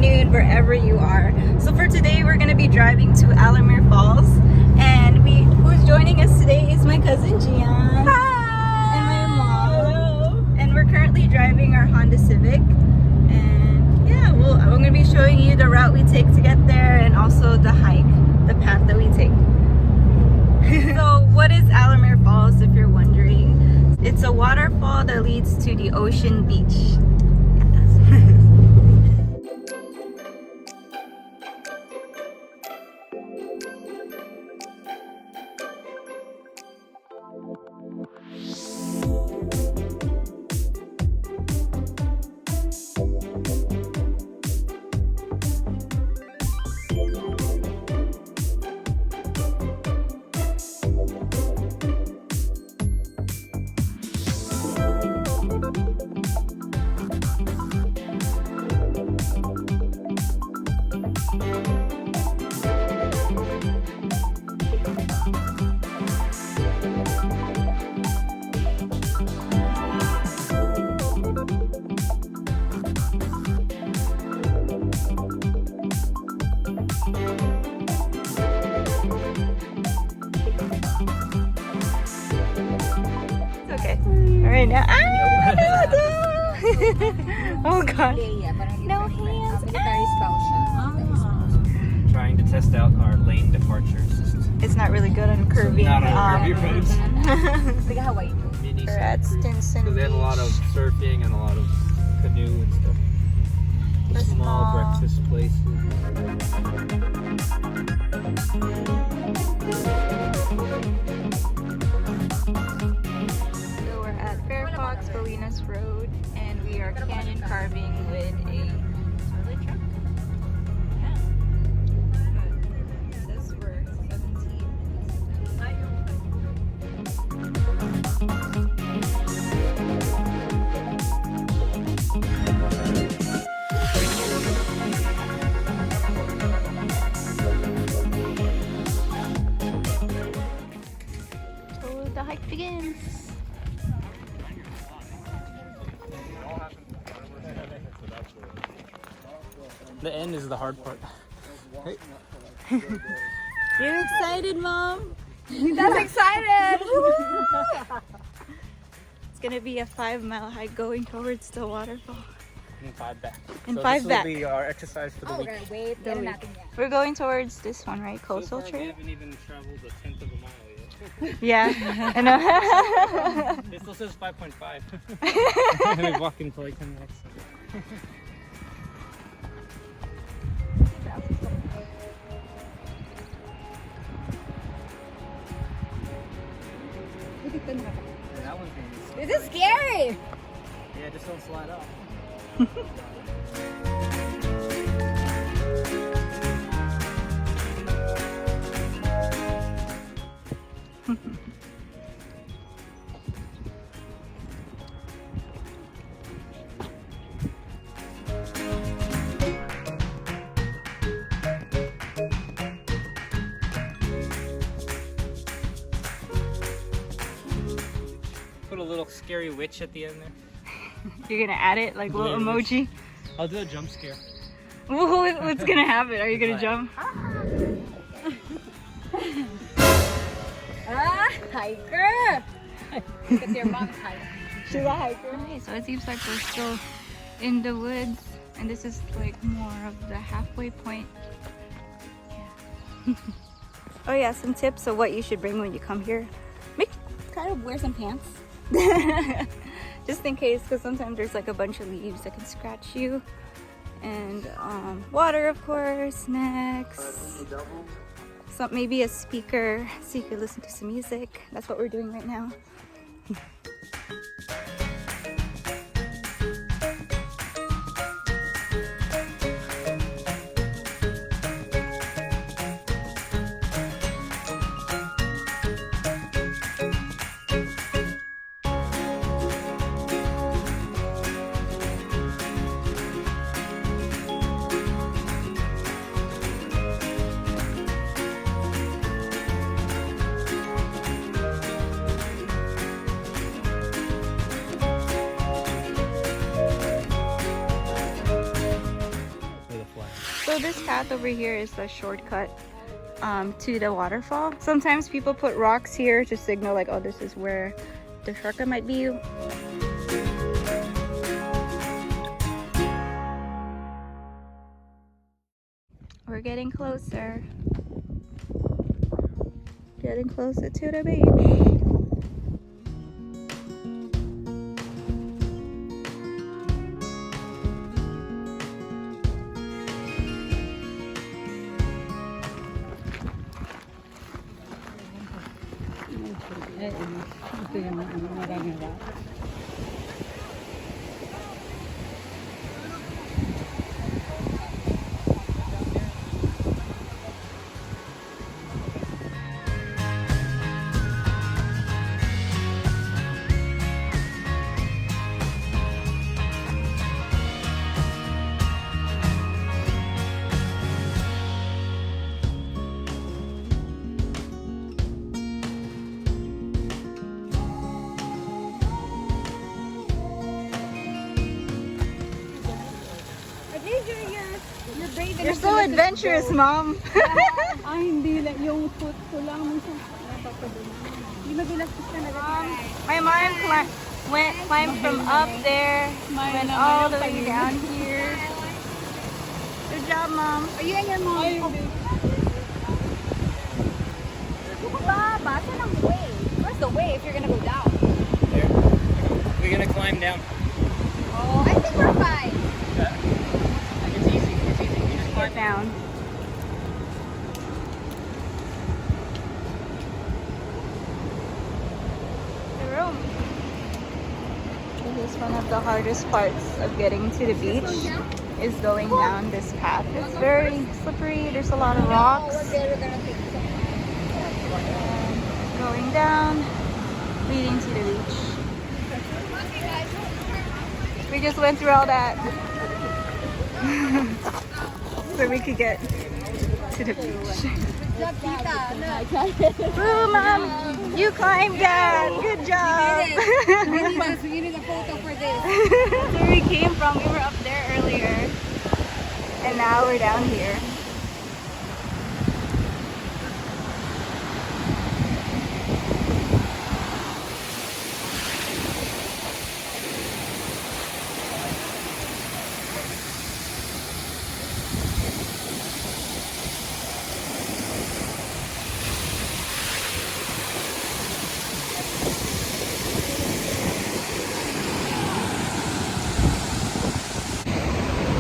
afternoon wherever you are. So for today we're gonna be driving to Alamere Falls, and who's joining us today is my cousin Gian. Hi! And my mom. Hello. And we're currently driving our Honda Civic, and yeah, I'm gonna be showing you the route we take to get there and also the hike, the path that we take. So what is Alamere Falls, if you're wondering? It's a waterfall that leads to the ocean beach. Right now. Oh god. No hands. Trying to test out our lane departure system. It's not really good on curvy. Not on curvy roads. We're at Stinson Beach. They have a lot of surfing and a lot of canoe and stuff. The small breakfast places. Road, and we are canyon carving with a truck. Yeah. It says we're 17. So the hike begins. The end is the hard part. Hey. You're excited, Mom? That's excited! It's gonna be a 5-mile hike going towards the waterfall. And 5 back. And so 5 this back. will be our exercise for the week. We're going towards this one, right? Coastal so far, Trail? we haven't even traveled a tenth of a mile yet. Yeah, I know. It still says 5.5. And we walk in for like 10 minutes. That one's gonna be scary. This is scary! Yeah, just don't slide off. Put a little scary witch at the end there. You're gonna add it, like little emoji? I'll do a jump scare. What's gonna happen? Are you gonna jump? Hiker! Look at your mom's hiker. She's a hiker. Okay, so it seems like we're still in the woods, and this is like more of the halfway point. Yeah. Oh yeah, some tips of what you should bring when you come here. Try to wear some pants. Just in case, because sometimes there's like a bunch of leaves that can scratch you. And water, of course, snacks. So maybe a speaker so you can listen to some music. That's what we're doing right now. So this path over here is the shortcut to the waterfall. Sometimes people put rocks here to signal like, oh, this is where the shortcut might be. We're getting closer. Getting closer to the beach. Ito yung maraming rock. You're so adventurous, Mom. Ay, hindi lang. Yung foot ko lang. Hindi madulas ka na. My mom climbed from up there, went all the way down here. Good job, Mom. Ayun yan, Mom. Basa ng way. Where's the way if you're gonna go down? There. We're gonna climb down. Oh, I think we're fine. It's easy. It's easy. You just climb Down. The room. This is one of the hardest parts of getting to the beach. Is going down this path. It's very slippery. There's a lot of rocks. Going down, leading to the beach. We just went through all that so we could get to the beach. Woo, Mom! You climbed down! Good job! We need a photo for this. That's where we came from. We were up there earlier. And now we're down here.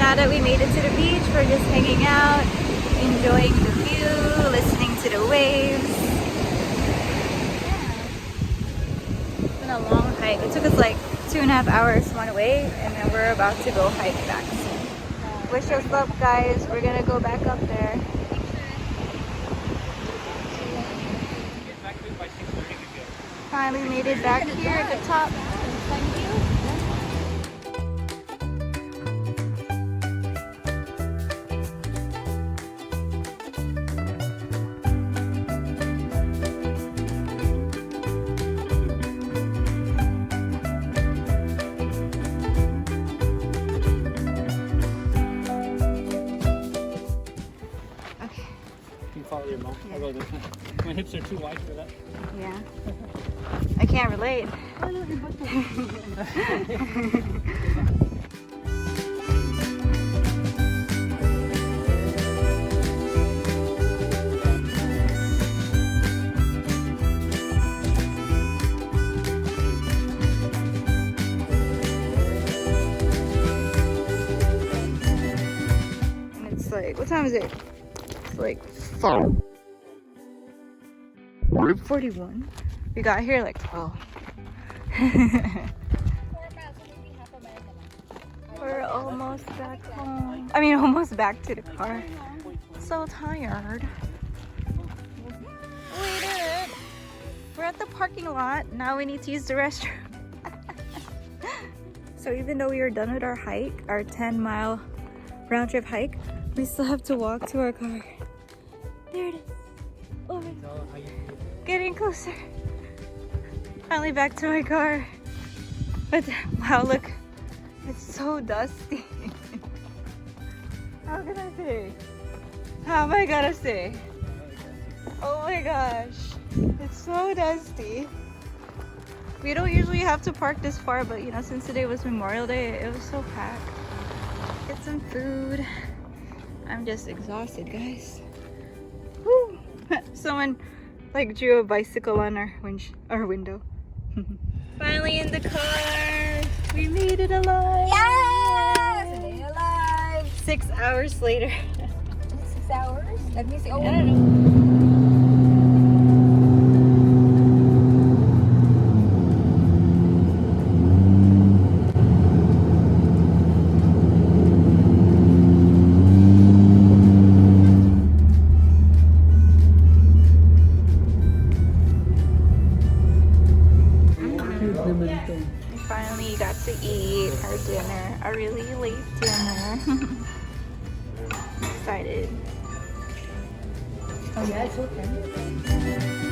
Now that we made it to the beach, we're just hanging out, enjoying the view, listening to the waves. Yeah. It's been a long hike. It took us like 2.5 hours one way, and then we're about to go hike back soon. Wish us luck, guys. We're gonna go back up there. Get back to it by 6:30 we go. Finally made it back here at the top. You can follow your mom. I'll go this way. My hips are too wide for that. Yeah. I can't relate. And it's like, what time is it? It's like 41. We got here like 12. We're almost back home. I mean, almost back to the car. So tired. We did it. We're at the parking lot. Now we need to use the restroom. So even though we are done with our hike, our 10-mile round trip hike, we still have to walk to our car. There it is. Over. Getting closer. Finally back to my car. But wow, look. It's so dusty. How can I say? How am I gonna say? Oh my gosh. It's so dusty. We don't usually have to park this far, but you know, since today was Memorial Day, it was so packed. Get some food. I'm just exhausted, guys. Woo. Someone like drew a bicycle on our window. Finally in the car. We made it alive. Yes! Stay alive. 6 hours later. 6 hours? Let me see. Oh, I don't know. We finally got to eat our dinner, a really late dinner. Excited. oh yeah, it's okay.